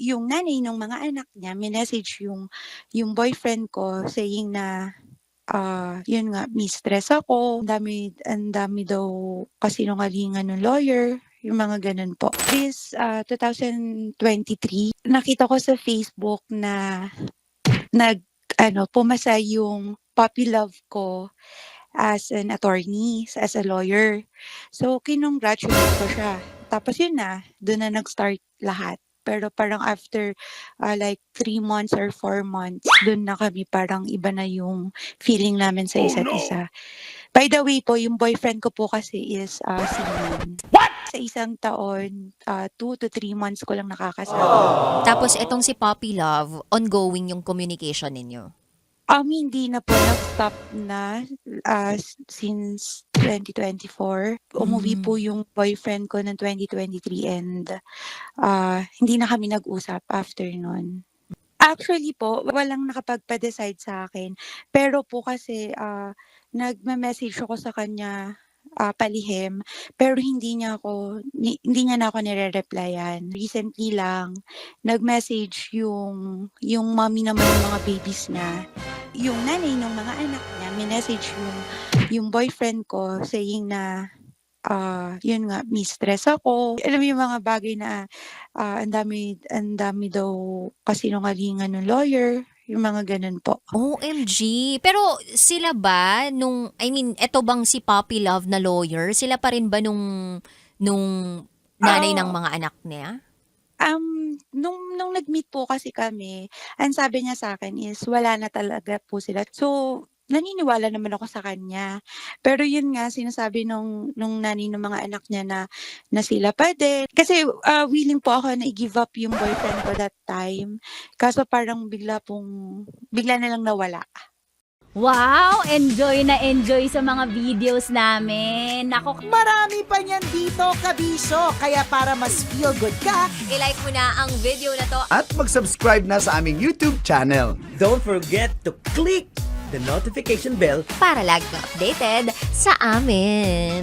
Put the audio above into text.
yung nanay ng mga anak niya minessage yung boyfriend ko saying na, yun nga, may-stress ako, ang dami daw kasinungalingan ng lawyer, yung mga gano'n po. This, 2023, nakita ko sa Facebook na pumasa yung puppy love ko as an attorney, as a lawyer. So, kinongratulate ko siya. Tapos yun na, dun na nag-start lahat. Pero parang after like 3 months or 4 months, dun na kami parang iba na yung feeling namin sa isa't isa. By the way po, yung boyfriend ko po kasi is seaman. Sa isang taon, 2 to 3 months ko lang nakakasama. Tapos itong si Puppy Love, ongoing yung communication ninyo. Hindi na po, nag-stop na since 2024. Umuwi po yung boyfriend ko ng 2023 and hindi na kami nag-usap after nun. Actually po, walang nakapagpa-decide sa akin. Pero po kasi nagme-message ako sa kanya palihim, pero hindi niya na ako nire-replyan. Recently lang, nag-message yung mommy naman ng mga babies niya. Yung nanay ng mga anak niya, minessage yung boyfriend ko saying na, yun nga, may-stress ako. Alam mo yung mga bagay na ang dami daw kasinungalingan ng lawyer, yung mga ganun po. OMG! Pero sila ba, eto bang si Puppy Love na lawyer, sila pa rin ba nung nanay ng mga anak niya? Nung nag-meet po kasi kami, ang sabi niya sa akin is wala na talaga po sila. So, naniniwala naman ako sa kanya. Pero yun nga, sinasabi nung nanay ng mga anak niya na sila pa din. Kasi willing po ako na i-give up yung boyfriend ko that time. Kaso parang bigla na lang nawala. Wow! Enjoy na enjoy sa mga videos namin. Nako, Marami pa niyan dito, kabisyo. Kaya para mas feel good ka, I-like mo na ang video na to. At mag-subscribe na sa aming YouTube channel. Don't forget to click the notification bell Para lagi kang updated sa amin.